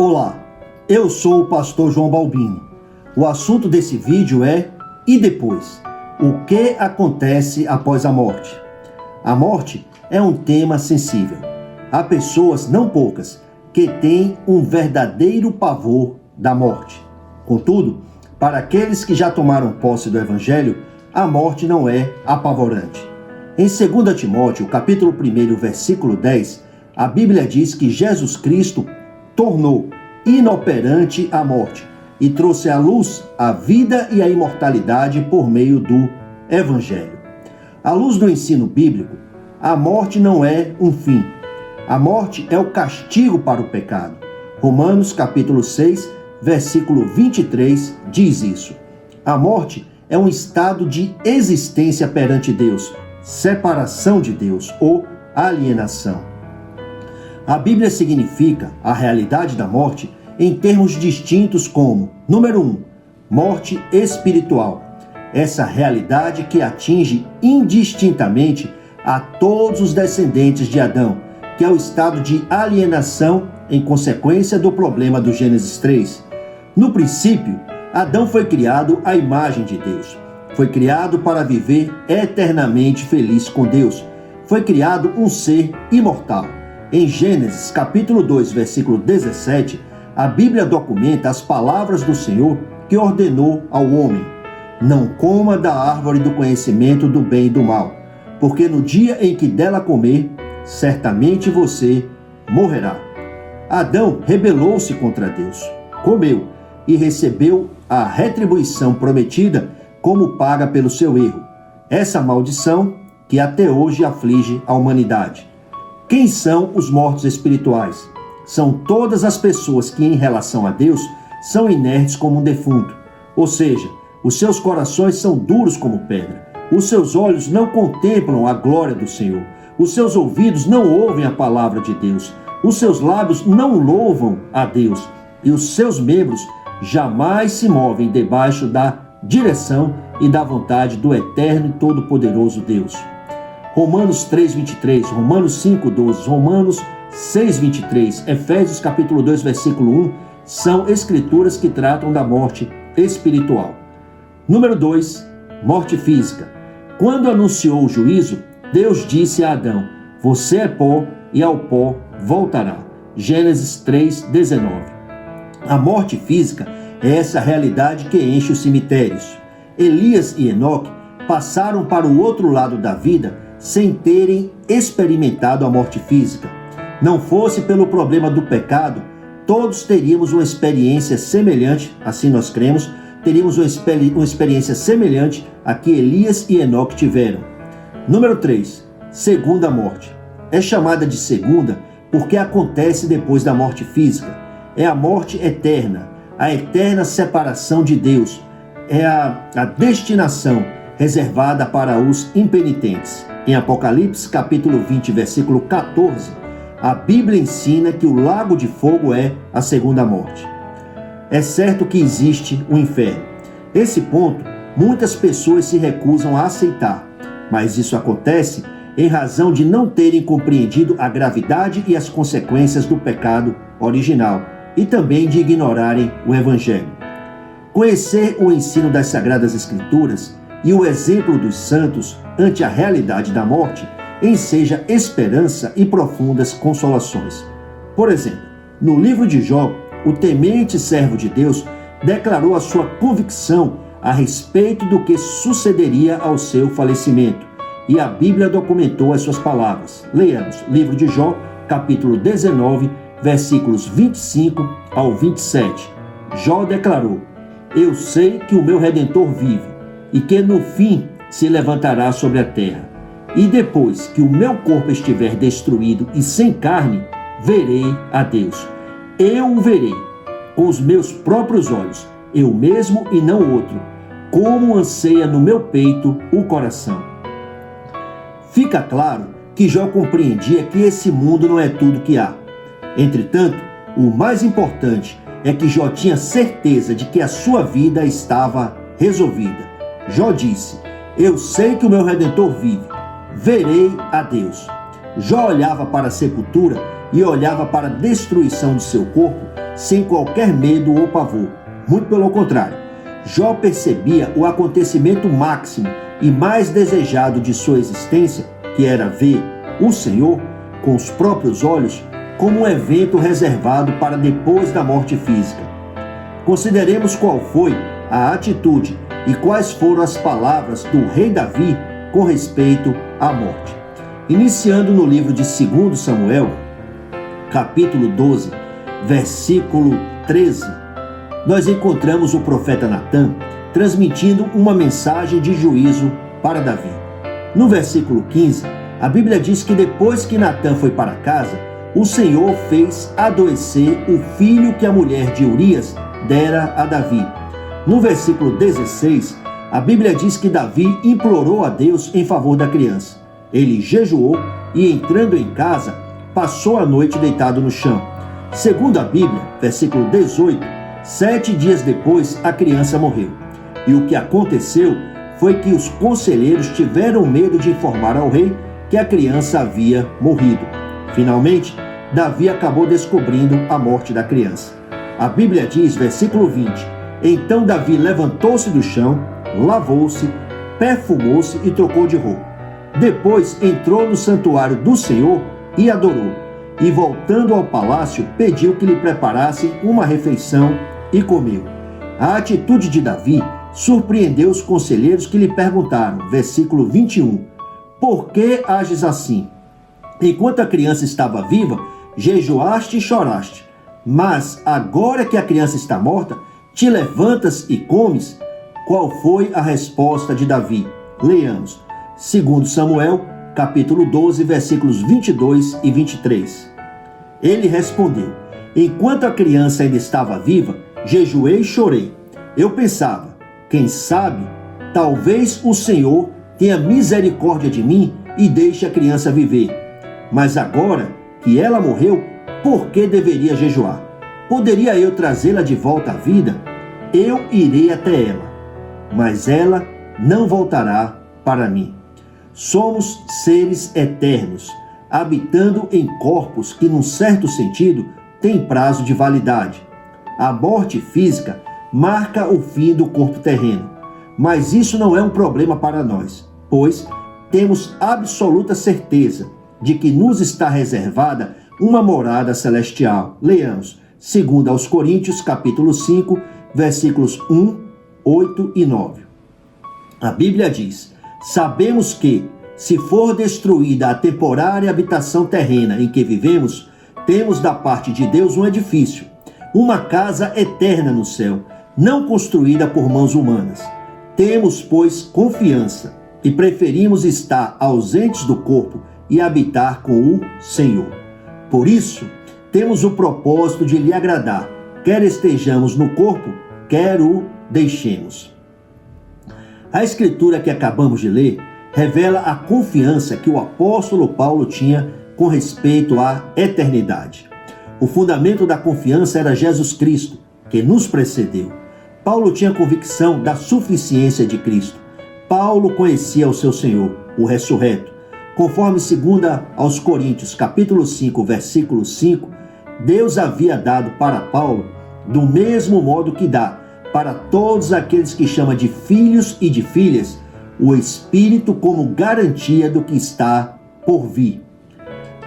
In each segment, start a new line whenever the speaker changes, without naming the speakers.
Olá, eu sou o pastor João Balbino. O assunto desse vídeo é "E depois? O que acontece após a morte?". A morte é um tema sensível. Há pessoas, não poucas, que têm um verdadeiro pavor da morte. Contudo, para aqueles que já tomaram posse do Evangelho, a morte não é apavorante. Em 2 Timóteo, capítulo 1, versículo 10, a Bíblia diz que Jesus Cristo tornou inoperante a morte e trouxe à luz a vida e a imortalidade por meio do Evangelho. À luz do ensino bíblico, a morte não é um fim. A morte é o castigo para o pecado. Romanos capítulo 6, versículo 23 diz isso. A morte é um estado de existência perante Deus, separação de Deus ou alienação. A Bíblia significa a realidade da morte em termos distintos como, número 1, morte espiritual. Essa realidade que atinge indistintamente a todos os descendentes de Adão, que é o estado de alienação em consequência do problema do Gênesis 3. No princípio, Adão foi criado à imagem de Deus. Foi criado para viver eternamente feliz com Deus. Foi criado um ser imortal. Em Gênesis capítulo 2, versículo 17, a Bíblia documenta as palavras do Senhor que ordenou ao homem: "Não coma da árvore do conhecimento do bem e do mal, porque no dia em que dela comer, certamente você morrerá." Adão rebelou-se contra Deus, comeu e recebeu a retribuição prometida como paga pelo seu erro. Essa maldição que até hoje aflige a humanidade. Quem são os mortos espirituais? São todas as pessoas que, em relação a Deus, são inertes como um defunto. Ou seja, os seus corações são duros como pedra. Os seus olhos não contemplam a glória do Senhor. Os seus ouvidos não ouvem a palavra de Deus. Os seus lábios não louvam a Deus. E os seus membros jamais se movem debaixo da direção e da vontade do eterno e todo-poderoso Deus. Romanos 3:23, Romanos 5:12, Romanos 6:23, Efésios capítulo 2, versículo 1, são escrituras que tratam da morte espiritual. Número 2, morte física. Quando anunciou o juízo, Deus disse a Adão: "Você é pó e ao pó voltará." Gênesis 3:19. A morte física é essa realidade que enche os cemitérios. Elias e Enoque passaram para o outro lado da vida sem terem experimentado a morte física. Não fosse pelo problema do pecado, todos teríamos uma experiência semelhante, assim nós cremos, teríamos uma experiência semelhante a que Elias e Enoque tiveram. Número 3, segunda morte. É chamada de segunda porque acontece depois da morte física. É a morte eterna, a eterna separação de Deus. É a destinação reservada para os impenitentes. Em Apocalipse, capítulo 20, versículo 14, a Bíblia ensina que o lago de fogo é a segunda morte. É certo que existe o inferno. Esse ponto, muitas pessoas se recusam a aceitar, mas isso acontece em razão de não terem compreendido a gravidade e as consequências do pecado original e também de ignorarem o Evangelho. Conhecer o ensino das Sagradas Escrituras e o exemplo dos santos ante a realidade da morte enseja esperança e profundas consolações. Por exemplo, no livro de Jó, o temente servo de Deus declarou a sua convicção a respeito do que sucederia ao seu falecimento, e a Bíblia documentou as suas palavras. Leiamos, livro de Jó, capítulo 19, versículos 25 ao 27. Jó declarou: "Eu sei que o meu Redentor vive, e que no fim se levantará sobre a terra. E depois que o meu corpo estiver destruído e sem carne, verei a Deus. Eu o verei com os meus próprios olhos, eu mesmo e não outro, como anseia no meu peito o coração." Fica claro que Jó compreendia que esse mundo não é tudo que há. Entretanto, o mais importante é que Jó tinha certeza de que a sua vida estava resolvida. Jó disse: "Eu sei que o meu Redentor vive, verei a Deus." Jó olhava para a sepultura e olhava para a destruição de seu corpo sem qualquer medo ou pavor. Muito pelo contrário, Jó percebia o acontecimento máximo e mais desejado de sua existência, que era ver o Senhor com os próprios olhos, como um evento reservado para depois da morte física. Consideremos qual foi a atitude e quais foram as palavras do rei Davi com respeito à morte. Iniciando no livro de 2 Samuel, capítulo 12, versículo 13, nós encontramos o profeta Natã transmitindo uma mensagem de juízo para Davi. No versículo 15, a Bíblia diz que depois que Natã foi para casa, o Senhor fez adoecer o filho que a mulher de Urias dera a Davi. No versículo 16, a Bíblia diz que Davi implorou a Deus em favor da criança. Ele jejuou e, entrando em casa, passou a noite deitado no chão. Segundo a Bíblia, versículo 18, 7 dias depois a criança morreu. E o que aconteceu foi que os conselheiros tiveram medo de informar ao rei que a criança havia morrido. Finalmente, Davi acabou descobrindo a morte da criança. A Bíblia diz, versículo 20, então Davi levantou-se do chão, lavou-se, perfumou-se e trocou de roupa. Depois entrou no santuário do Senhor e adorou. E voltando ao palácio, pediu que lhe preparassem uma refeição e comeu. A atitude de Davi surpreendeu os conselheiros que lhe perguntaram, versículo 21, por que ages assim? Enquanto a criança estava viva, jejuaste e choraste. Mas agora que a criança está morta, te levantas e comes? Qual foi a resposta de Davi? Leiamos. 2 Samuel, capítulo 12, versículos 22 e 23. Ele respondeu, enquanto a criança ainda estava viva, jejuei e chorei. Eu pensava, quem sabe, talvez o Senhor tenha misericórdia de mim e deixe a criança viver. Mas agora que ela morreu, por que deveria jejuar? Poderia eu trazê-la de volta à vida? Eu irei até ela, mas ela não voltará para mim. Somos seres eternos, habitando em corpos que, num certo sentido, têm prazo de validade. A morte física marca o fim do corpo terreno, mas isso não é um problema para nós, pois temos absoluta certeza de que nos está reservada uma morada celestial. Leamos 2 aos Coríntios, capítulo 5, versículos 1, 8 e 9. A Bíblia diz, sabemos que, se for destruída a temporária habitação terrena em que vivemos, temos da parte de Deus um edifício, uma casa eterna no céu, não construída por mãos humanas. Temos, pois, confiança e preferimos estar ausentes do corpo e habitar com o Senhor. Por isso, temos o propósito de lhe agradar, quer estejamos no corpo, quer o deixemos. A escritura que acabamos de ler revela a confiança que o apóstolo Paulo tinha com respeito à eternidade. O fundamento da confiança era Jesus Cristo, que nos precedeu. Paulo tinha convicção da suficiência de Cristo. Paulo conhecia o seu Senhor, o ressurreto. Conforme 2 aos Coríntios, capítulo 5, versículo 5, Deus havia dado para Paulo, do mesmo modo que dá para todos aqueles que chama de filhos e de filhas, o Espírito como garantia do que está por vir.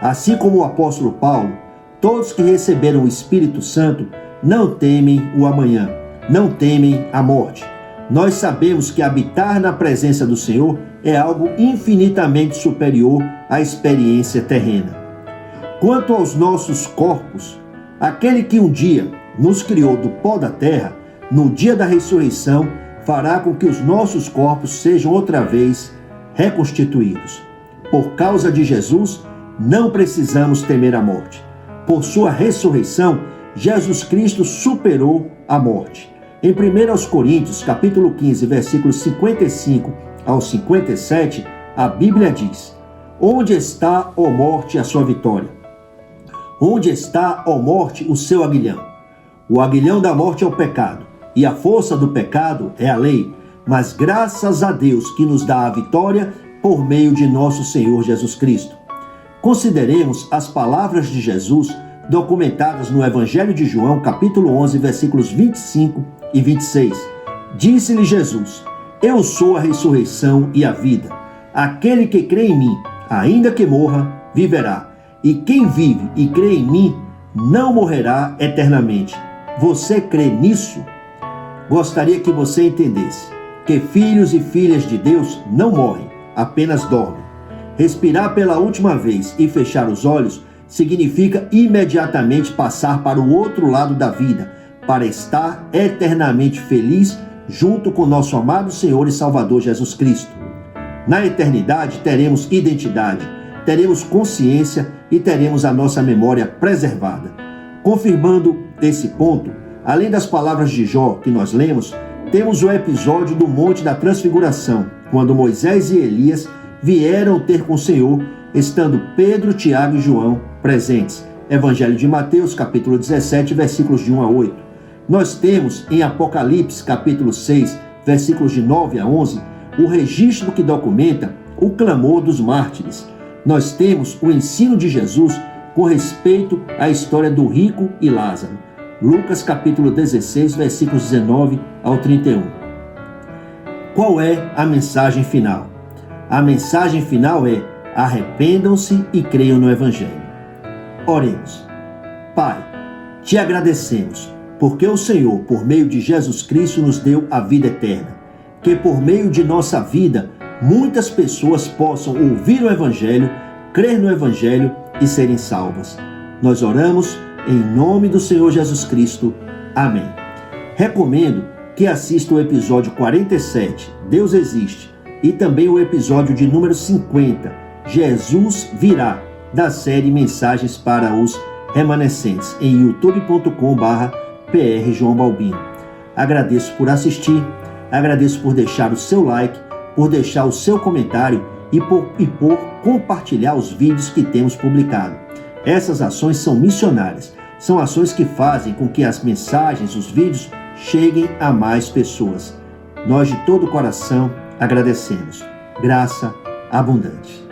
Assim como o apóstolo Paulo, todos que receberam o Espírito Santo não temem o amanhã, não temem a morte. Nós sabemos que habitar na presença do Senhor é algo infinitamente superior à experiência terrena. Quanto aos nossos corpos, aquele que um dia nos criou do pó da terra, no dia da ressurreição, fará com que os nossos corpos sejam outra vez reconstituídos. Por causa de Jesus, não precisamos temer a morte. Por sua ressurreição, Jesus Cristo superou a morte. Em 1 Coríntios, capítulo 15, versículos 55 ao 57, a Bíblia diz, onde está, ó morte, a sua vitória? Onde está, ó morte, o seu aguilhão? O aguilhão da morte é o pecado, e a força do pecado é a lei, mas graças a Deus que nos dá a vitória por meio de nosso Senhor Jesus Cristo. Consideremos as palavras de Jesus documentadas no Evangelho de João, capítulo 11, versículos 25 e 26. Disse-lhe Jesus: Eu sou a ressurreição e a vida. Aquele que crê em mim, ainda que morra, viverá. E quem vive e crê em mim, não morrerá eternamente. Você crê nisso? Gostaria que você entendesse que filhos e filhas de Deus não morrem, apenas dormem. Respirar pela última vez e fechar os olhos significa imediatamente passar para o outro lado da vida, para estar eternamente feliz junto com nosso amado Senhor e Salvador Jesus Cristo. Na eternidade teremos identidade, teremos consciência e teremos a nossa memória preservada. Confirmando esse ponto, além das palavras de Jó que nós lemos, temos o episódio do Monte da Transfiguração, quando Moisés e Elias vieram ter com o Senhor, estando Pedro, Tiago e João presentes. Evangelho de Mateus, capítulo 17, versículos de 1 a 8. Nós temos em Apocalipse, capítulo 6, versículos de 9 a 11, o registro que documenta o clamor dos mártires. Nós temos o ensino de Jesus com respeito à história do rico e Lázaro. Lucas capítulo 16, versículos 19 ao 31. Qual é a mensagem final? A mensagem final é: arrependam-se e creiam no Evangelho. Oremos. Pai, te agradecemos, porque o Senhor, por meio de Jesus Cristo, nos deu a vida eterna. Que por meio de nossa vida, muitas pessoas possam ouvir o Evangelho, crer no Evangelho e serem salvas. Nós oramos em nome do Senhor Jesus Cristo. Amém. Recomendo que assista o episódio 47, Deus Existe, e também o episódio de número 50, Jesus Virá, da série Mensagens para os Remanescentes, em youtube.com/PR João Balbino. Agradeço por assistir, agradeço por deixar o seu like, por deixar o seu comentário e por compartilhar os vídeos que temos publicado. Essas ações são missionárias, são ações que fazem com que as mensagens, os vídeos, cheguem a mais pessoas. Nós de todo o coração agradecemos. Graça abundante.